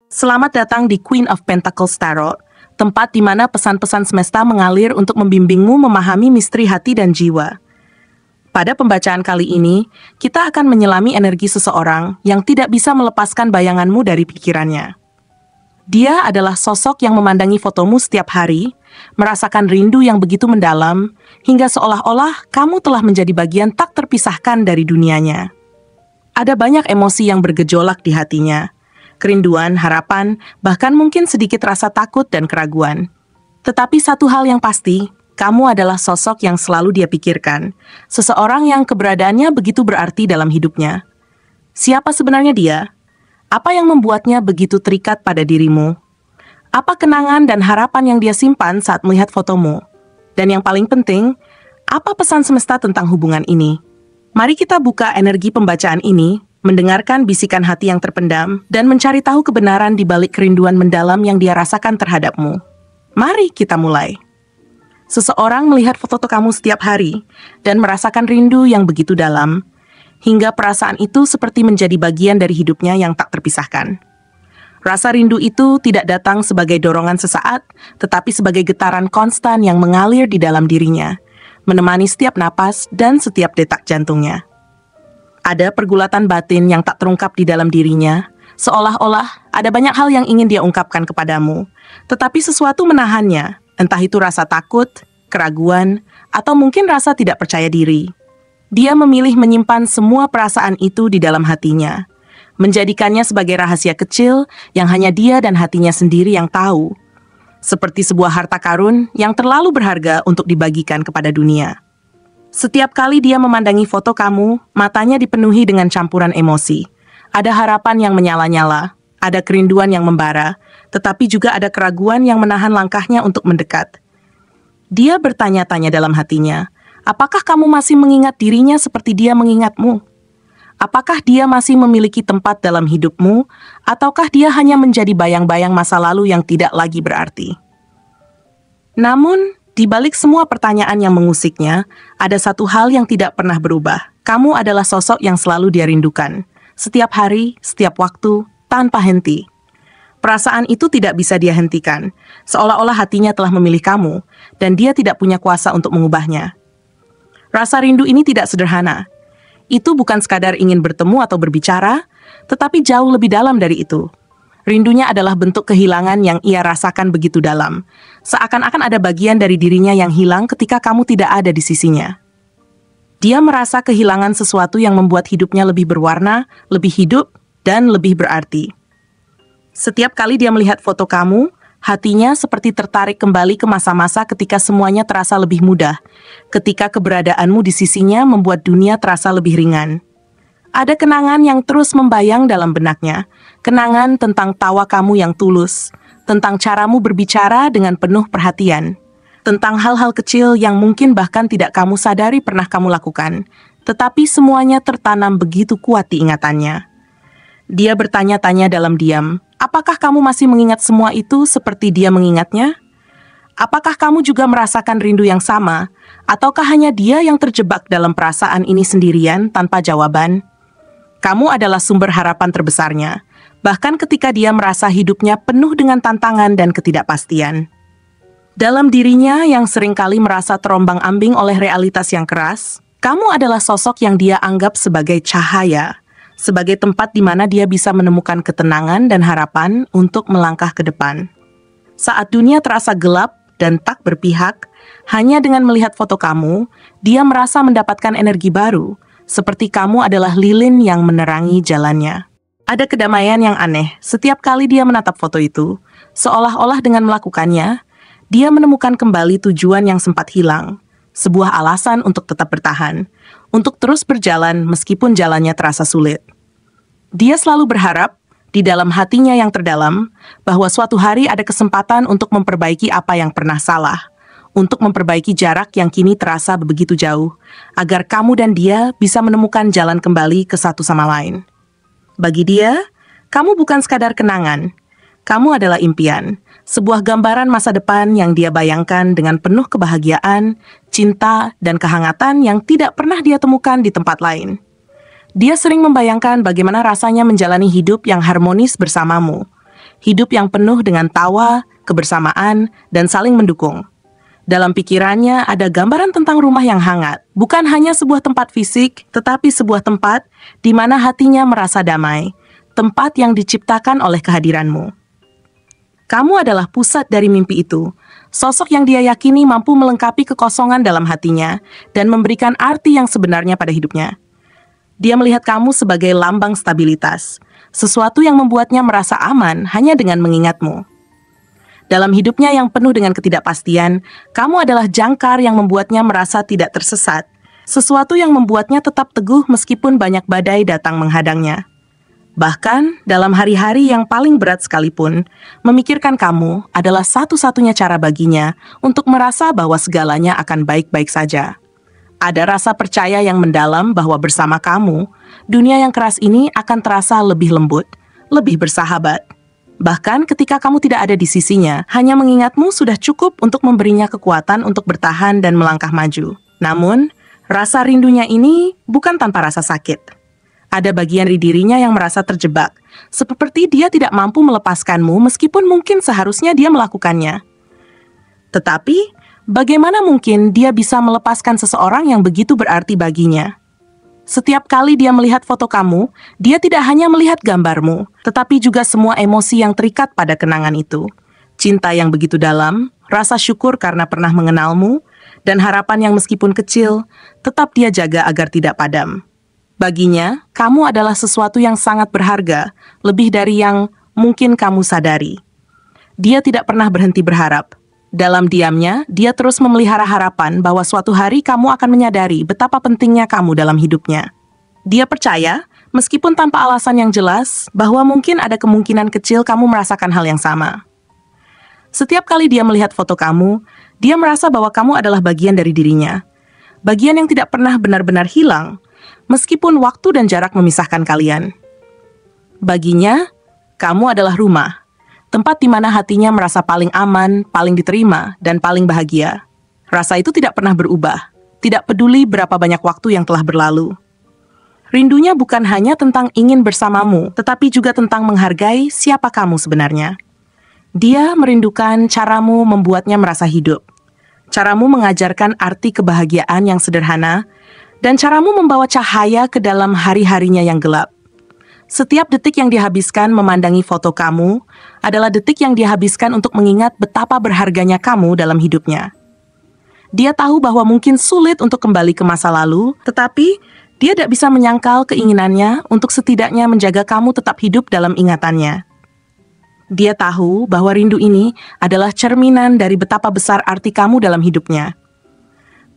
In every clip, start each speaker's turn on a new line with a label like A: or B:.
A: Selamat datang di Queen of Pentacles Tarot, tempat di mana pesan-pesan semesta mengalir untuk membimbingmu memahami misteri hati dan jiwa. Pada pembacaan kali ini, kita akan menyelami energi seseorang yang tidak bisa melepaskan bayanganmu dari pikirannya. Dia adalah sosok yang memandangi fotomu setiap hari, merasakan rindu yang begitu mendalam, hingga seolah-olah kamu telah menjadi bagian tak terpisahkan dari dunianya. Ada banyak emosi yang bergejolak di hatinya. Kerinduan, harapan, bahkan mungkin sedikit rasa takut dan keraguan. Tetapi satu hal yang pasti, kamu adalah sosok yang selalu dia pikirkan. Seseorang yang keberadaannya begitu berarti dalam hidupnya. Siapa sebenarnya dia? Apa yang membuatnya begitu terikat pada dirimu? Apa kenangan dan harapan yang dia simpan saat melihat fotomu? Dan yang paling penting, apa pesan semesta tentang hubungan ini? Mari kita buka energi pembacaan ini, mendengarkan bisikan hati yang terpendam, dan mencari tahu kebenaran di balik kerinduan mendalam yang dia rasakan terhadapmu. Mari kita mulai. Seseorang melihat foto kamu setiap hari, dan merasakan rindu yang begitu dalam, hingga perasaan itu seperti menjadi bagian dari hidupnya yang tak terpisahkan. Rasa rindu itu tidak datang sebagai dorongan sesaat, tetapi sebagai getaran konstan yang mengalir di dalam dirinya, menemani setiap napas dan setiap detak jantungnya. Ada pergulatan batin yang tak terungkap di dalam dirinya, seolah-olah ada banyak hal yang ingin dia ungkapkan kepadamu, tetapi sesuatu menahannya, entah itu rasa takut, keraguan, atau mungkin rasa tidak percaya diri. Dia memilih menyimpan semua perasaan itu di dalam hatinya, menjadikannya sebagai rahasia kecil yang hanya dia dan hatinya sendiri yang tahu, seperti sebuah harta karun yang terlalu berharga untuk dibagikan kepada dunia. Setiap kali dia memandangi foto kamu, matanya dipenuhi dengan campuran emosi. Ada harapan yang menyala-nyala, ada kerinduan yang membara, tetapi juga ada keraguan yang menahan langkahnya untuk mendekat. Dia bertanya-tanya dalam hatinya, apakah kamu masih mengingat dirinya seperti dia mengingatmu? Apakah dia masih memiliki tempat dalam hidupmu, ataukah dia hanya menjadi bayang-bayang masa lalu yang tidak lagi berarti? Namun, di balik semua pertanyaan yang mengusiknya, ada satu hal yang tidak pernah berubah. Kamu adalah sosok yang selalu dia rindukan. Setiap hari, setiap waktu, tanpa henti. Perasaan itu tidak bisa dia hentikan, seolah-olah hatinya telah memilih kamu, dan dia tidak punya kuasa untuk mengubahnya. Rasa rindu ini tidak sederhana. Itu bukan sekadar ingin bertemu atau berbicara, tetapi jauh lebih dalam dari itu. Rindunya adalah bentuk kehilangan yang ia rasakan begitu dalam. Seakan-akan ada bagian dari dirinya yang hilang ketika kamu tidak ada di sisinya. Dia merasa kehilangan sesuatu yang membuat hidupnya lebih berwarna, lebih hidup, dan lebih berarti. Setiap kali dia melihat foto kamu, hatinya seperti tertarik kembali ke masa-masa ketika semuanya terasa lebih mudah, ketika keberadaanmu di sisinya membuat dunia terasa lebih ringan. Ada kenangan yang terus membayang dalam benaknya, kenangan tentang tawa kamu yang tulus, tentang caramu berbicara dengan penuh perhatian, tentang hal-hal kecil yang mungkin bahkan tidak kamu sadari pernah kamu lakukan, tetapi semuanya tertanam begitu kuat di ingatannya. Dia bertanya-tanya dalam diam, apakah kamu masih mengingat semua itu seperti dia mengingatnya? Apakah kamu juga merasakan rindu yang sama, ataukah hanya dia yang terjebak dalam perasaan ini sendirian tanpa jawaban? Kamu adalah sumber harapan terbesarnya, bahkan ketika dia merasa hidupnya penuh dengan tantangan dan ketidakpastian. Dalam dirinya yang seringkali merasa terombang-ambing oleh realitas yang keras, kamu adalah sosok yang dia anggap sebagai cahaya, sebagai tempat di mana dia bisa menemukan ketenangan dan harapan untuk melangkah ke depan. Saat dunia terasa gelap dan tak berpihak, hanya dengan melihat foto kamu, dia merasa mendapatkan energi baru, seperti kamu adalah lilin yang menerangi jalannya. Ada kedamaian yang aneh setiap kali dia menatap foto itu, seolah-olah dengan melakukannya, dia menemukan kembali tujuan yang sempat hilang, sebuah alasan untuk tetap bertahan, untuk terus berjalan meskipun jalannya terasa sulit. Dia selalu berharap, di dalam hatinya yang terdalam, bahwa suatu hari ada kesempatan untuk memperbaiki apa yang pernah salah, untuk memperbaiki jarak yang kini terasa begitu jauh, agar kamu dan dia bisa menemukan jalan kembali ke satu sama lain. Bagi dia, kamu bukan sekadar kenangan, kamu adalah impian, sebuah gambaran masa depan yang dia bayangkan dengan penuh kebahagiaan, cinta, dan kehangatan yang tidak pernah dia temukan di tempat lain. Dia sering membayangkan bagaimana rasanya menjalani hidup yang harmonis bersamamu, Hidup yang penuh dengan tawa, kebersamaan, dan saling mendukung. Dalam pikirannya ada gambaran tentang rumah yang hangat, bukan hanya sebuah tempat fisik, tetapi sebuah tempat di mana hatinya merasa damai, tempat yang diciptakan oleh kehadiranmu. Kamu adalah pusat dari mimpi itu, sosok yang dia yakini mampu melengkapi kekosongan dalam hatinya dan memberikan arti yang sebenarnya pada hidupnya. Dia melihat kamu sebagai lambang stabilitas, sesuatu yang membuatnya merasa aman hanya dengan mengingatmu. Dalam hidupnya yang penuh dengan ketidakpastian, kamu adalah jangkar yang membuatnya merasa tidak tersesat, sesuatu yang membuatnya tetap teguh meskipun banyak badai datang menghadangnya. Bahkan, dalam hari-hari yang paling berat sekalipun, memikirkan kamu adalah satu-satunya cara baginya untuk merasa bahwa segalanya akan baik-baik saja. Ada rasa percaya yang mendalam bahwa bersama kamu, dunia yang keras ini akan terasa lebih lembut, lebih bersahabat. Bahkan ketika kamu tidak ada di sisinya, hanya mengingatmu sudah cukup untuk memberinya kekuatan untuk bertahan dan melangkah maju. Namun, rasa rindunya ini bukan tanpa rasa sakit. Ada bagian di dirinya yang merasa terjebak, seperti dia tidak mampu melepaskanmu meskipun mungkin seharusnya dia melakukannya. Tetapi, bagaimana mungkin dia bisa melepaskan seseorang yang begitu berarti baginya? Setiap kali dia melihat foto kamu, dia tidak hanya melihat gambarmu, tetapi juga semua emosi yang terikat pada kenangan itu. Cinta yang begitu dalam, rasa syukur karena pernah mengenalmu, dan harapan yang meskipun kecil, tetap dia jaga agar tidak padam. Baginya, kamu adalah sesuatu yang sangat berharga, lebih dari yang mungkin kamu sadari. Dia tidak pernah berhenti berharap. Dalam diamnya, dia terus memelihara harapan bahwa suatu hari kamu akan menyadari betapa pentingnya kamu dalam hidupnya. Dia percaya, meskipun tanpa alasan yang jelas, bahwa mungkin ada kemungkinan kecil kamu merasakan hal yang sama. Setiap kali dia melihat foto kamu, dia merasa bahwa kamu adalah bagian dari dirinya. Bagian yang tidak pernah benar-benar hilang, meskipun waktu dan jarak memisahkan kalian. Baginya, kamu adalah rumah, tempat di mana hatinya merasa paling aman, paling diterima, dan paling bahagia. Rasa itu tidak pernah berubah, tidak peduli berapa banyak waktu yang telah berlalu. Rindunya bukan hanya tentang ingin bersamamu, tetapi juga tentang menghargai siapa kamu sebenarnya. Dia merindukan caramu membuatnya merasa hidup, caramu mengajarkan arti kebahagiaan yang sederhana, dan caramu membawa cahaya ke dalam hari-harinya yang gelap. Setiap detik yang dihabiskan memandangi foto kamu adalah detik yang dihabiskan untuk mengingat betapa berharganya kamu dalam hidupnya. Dia tahu bahwa mungkin sulit untuk kembali ke masa lalu, tetapi dia tidak bisa menyangkal keinginannya untuk setidaknya menjaga kamu tetap hidup dalam ingatannya. Dia tahu bahwa rindu ini adalah cerminan dari betapa besar arti kamu dalam hidupnya.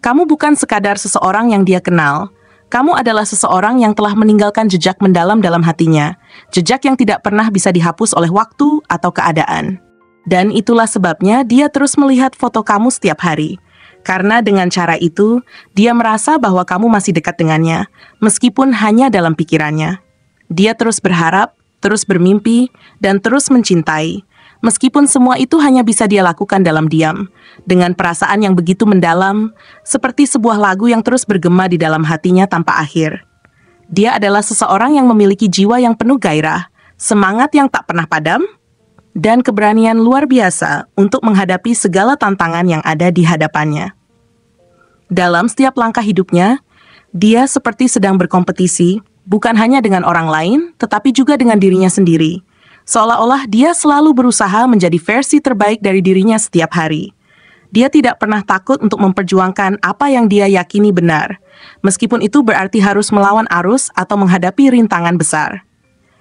A: Kamu bukan sekadar seseorang yang dia kenal. Kamu adalah seseorang yang telah meninggalkan jejak mendalam dalam hatinya, jejak yang tidak pernah bisa dihapus oleh waktu atau keadaan. Dan itulah sebabnya dia terus melihat foto kamu setiap hari. Karena dengan cara itu, dia merasa bahwa kamu masih dekat dengannya, meskipun hanya dalam pikirannya. Dia terus berharap, terus bermimpi, dan terus mencintai. Meskipun semua itu hanya bisa dia lakukan dalam diam, dengan perasaan yang begitu mendalam, seperti sebuah lagu yang terus bergema di dalam hatinya tanpa akhir. Dia adalah seseorang yang memiliki jiwa yang penuh gairah, semangat yang tak pernah padam, dan keberanian luar biasa untuk menghadapi segala tantangan yang ada di hadapannya. Dalam setiap langkah hidupnya, dia seperti sedang berkompetisi, bukan hanya dengan orang lain, tetapi juga dengan dirinya sendiri. Seolah-olah dia selalu berusaha menjadi versi terbaik dari dirinya setiap hari. Dia tidak pernah takut untuk memperjuangkan apa yang dia yakini benar, meskipun itu berarti harus melawan arus atau menghadapi rintangan besar.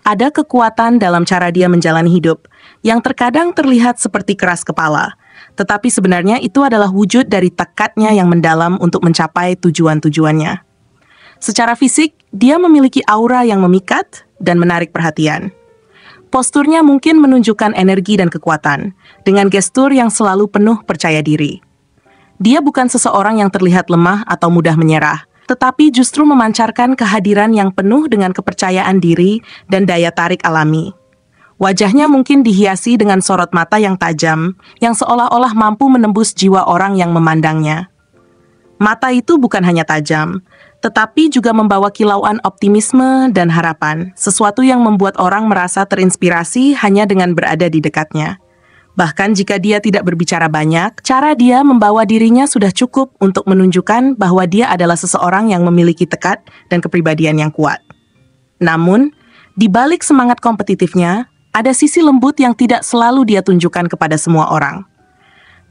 A: Ada kekuatan dalam cara dia menjalani hidup, yang terkadang terlihat seperti keras kepala, tetapi sebenarnya itu adalah wujud dari tekadnya yang mendalam untuk mencapai tujuan-tujuannya. Secara fisik, dia memiliki aura yang memikat dan menarik perhatian. Posturnya mungkin menunjukkan energi dan kekuatan, dengan gestur yang selalu penuh percaya diri. Dia bukan seseorang yang terlihat lemah atau mudah menyerah, tetapi justru memancarkan kehadiran yang penuh dengan kepercayaan diri dan daya tarik alami. Wajahnya mungkin dihiasi dengan sorot mata yang tajam, yang seolah-olah mampu menembus jiwa orang yang memandangnya. Mata itu bukan hanya tajam, tetapi juga membawa kilauan optimisme dan harapan, sesuatu yang membuat orang merasa terinspirasi hanya dengan berada di dekatnya. Bahkan jika dia tidak berbicara banyak, cara dia membawa dirinya sudah cukup untuk menunjukkan bahwa dia adalah seseorang yang memiliki tekad dan kepribadian yang kuat. Namun, di balik semangat kompetitifnya, ada sisi lembut yang tidak selalu dia tunjukkan kepada semua orang.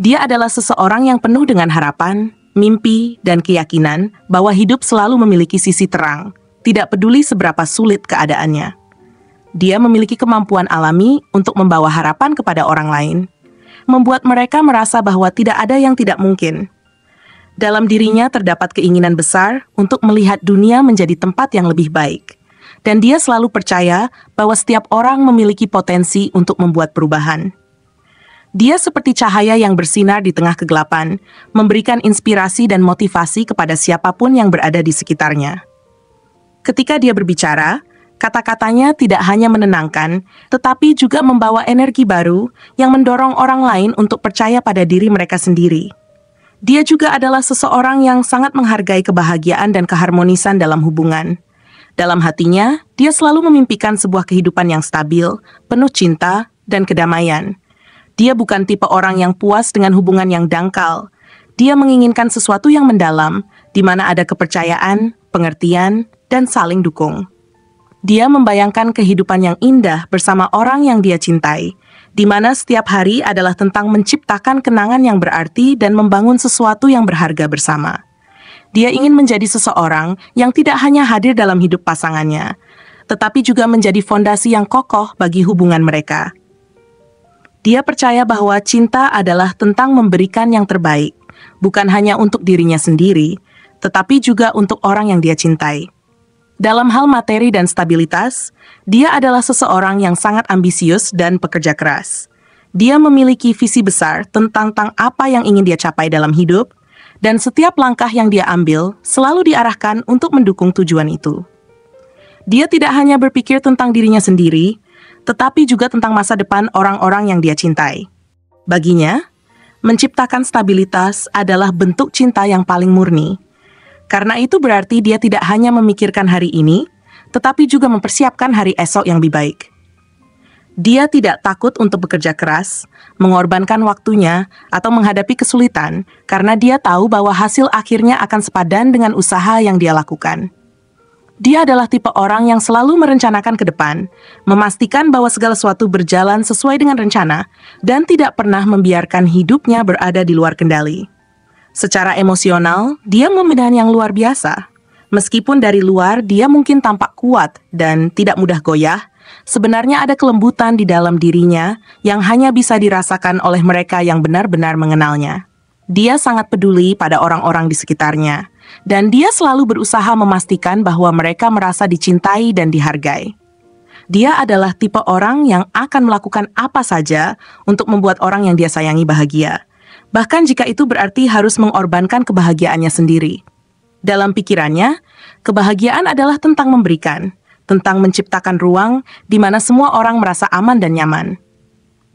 A: Dia adalah seseorang yang penuh dengan harapan, mimpi, dan keyakinan bahwa hidup selalu memiliki sisi terang, tidak peduli seberapa sulit keadaannya. Dia memiliki kemampuan alami untuk membawa harapan kepada orang lain, membuat mereka merasa bahwa tidak ada yang tidak mungkin. Dalam dirinya terdapat keinginan besar untuk melihat dunia menjadi tempat yang lebih baik, dan dia selalu percaya bahwa setiap orang memiliki potensi untuk membuat perubahan. Dia seperti cahaya yang bersinar di tengah kegelapan, memberikan inspirasi dan motivasi kepada siapapun yang berada di sekitarnya. Ketika dia berbicara, kata-katanya tidak hanya menenangkan, tetapi juga membawa energi baru yang mendorong orang lain untuk percaya pada diri mereka sendiri. Dia juga adalah seseorang yang sangat menghargai kebahagiaan dan keharmonisan dalam hubungan. Dalam hatinya, dia selalu memimpikan sebuah kehidupan yang stabil, penuh cinta, dan kedamaian. Dia bukan tipe orang yang puas dengan hubungan yang dangkal. Dia menginginkan sesuatu yang mendalam, di mana ada kepercayaan, pengertian, dan saling dukung. Dia membayangkan kehidupan yang indah bersama orang yang dia cintai, di mana setiap hari adalah tentang menciptakan kenangan yang berarti dan membangun sesuatu yang berharga bersama. Dia ingin menjadi seseorang yang tidak hanya hadir dalam hidup pasangannya, tetapi juga menjadi fondasi yang kokoh bagi hubungan mereka. Dia percaya bahwa cinta adalah tentang memberikan yang terbaik, bukan hanya untuk dirinya sendiri, tetapi juga untuk orang yang dia cintai. Dalam hal materi dan stabilitas, dia adalah seseorang yang sangat ambisius dan pekerja keras. Dia memiliki visi besar tentang apa yang ingin dia capai dalam hidup, dan setiap langkah yang dia ambil selalu diarahkan untuk mendukung tujuan itu. Dia tidak hanya berpikir tentang dirinya sendiri, tetapi juga tentang masa depan orang-orang yang dia cintai. Baginya, menciptakan stabilitas adalah bentuk cinta yang paling murni. Karena itu berarti dia tidak hanya memikirkan hari ini, tetapi juga mempersiapkan hari esok yang lebih baik. Dia tidak takut untuk bekerja keras, mengorbankan waktunya, atau menghadapi kesulitan, karena dia tahu bahwa hasil akhirnya akan sepadan dengan usaha yang dia lakukan. Dia adalah tipe orang yang selalu merencanakan ke depan, memastikan bahwa segala sesuatu berjalan sesuai dengan rencana, dan tidak pernah membiarkan hidupnya berada di luar kendali. Secara emosional, dia memedan yang luar biasa. Meskipun dari luar dia mungkin tampak kuat dan tidak mudah goyah, sebenarnya ada kelembutan di dalam dirinya yang hanya bisa dirasakan oleh mereka yang benar-benar mengenalnya. Dia sangat peduli pada orang-orang di sekitarnya, dan dia selalu berusaha memastikan bahwa mereka merasa dicintai dan dihargai. Dia adalah tipe orang yang akan melakukan apa saja untuk membuat orang yang dia sayangi bahagia. Bahkan jika itu berarti harus mengorbankan kebahagiaannya sendiri. Dalam pikirannya, kebahagiaan adalah tentang memberikan, tentang menciptakan ruang di mana semua orang merasa aman dan nyaman.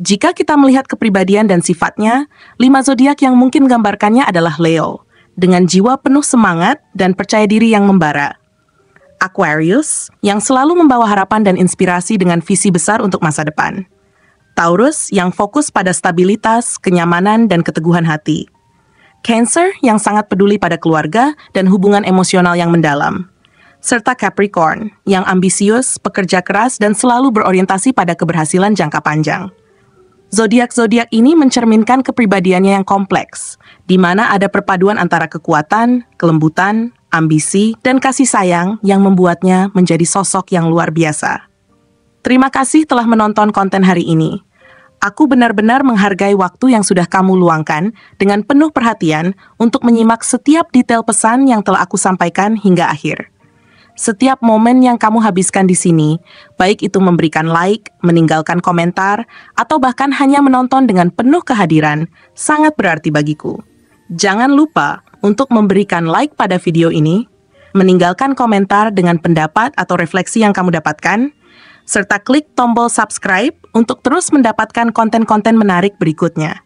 A: Jika kita melihat kepribadian dan sifatnya, 5 zodiak yang mungkin gambarkannya adalah Leo, dengan jiwa penuh semangat dan percaya diri yang membara. Aquarius, yang selalu membawa harapan dan inspirasi dengan visi besar untuk masa depan. Taurus yang fokus pada stabilitas, kenyamanan, dan keteguhan hati. Cancer yang sangat peduli pada keluarga dan hubungan emosional yang mendalam. Serta Capricorn yang ambisius, pekerja keras, dan selalu berorientasi pada keberhasilan jangka panjang. Zodiak-zodiak ini mencerminkan kepribadiannya yang kompleks, di mana ada perpaduan antara kekuatan, kelembutan, ambisi, dan kasih sayang yang membuatnya menjadi sosok yang luar biasa. Terima kasih telah menonton konten hari ini. Aku benar-benar menghargai waktu yang sudah kamu luangkan dengan penuh perhatian untuk menyimak setiap detail pesan yang telah aku sampaikan hingga akhir. Setiap momen yang kamu habiskan di sini, baik itu memberikan like, meninggalkan komentar, atau bahkan hanya menonton dengan penuh kehadiran, sangat berarti bagiku. Jangan lupa untuk memberikan like pada video ini, meninggalkan komentar dengan pendapat atau refleksi yang kamu dapatkan, serta klik tombol subscribe untuk terus mendapatkan konten-konten menarik berikutnya.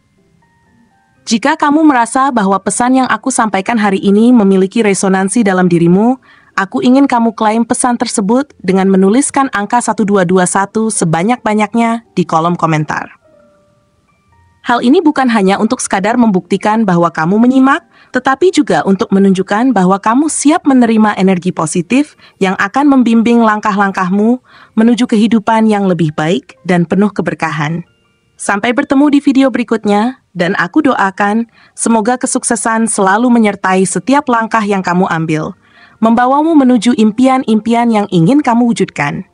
A: Jika kamu merasa bahwa pesan yang aku sampaikan hari ini memiliki resonansi dalam dirimu, aku ingin kamu klaim pesan tersebut dengan menuliskan angka 1221 sebanyak-banyaknya di kolom komentar. Hal ini bukan hanya untuk sekadar membuktikan bahwa kamu menyimak, tetapi juga untuk menunjukkan bahwa kamu siap menerima energi positif yang akan membimbing langkah-langkahmu menuju kehidupan yang lebih baik dan penuh keberkahan. Sampai bertemu di video berikutnya, dan aku doakan semoga kesuksesan selalu menyertai setiap langkah yang kamu ambil, membawamu menuju impian-impian yang ingin kamu wujudkan.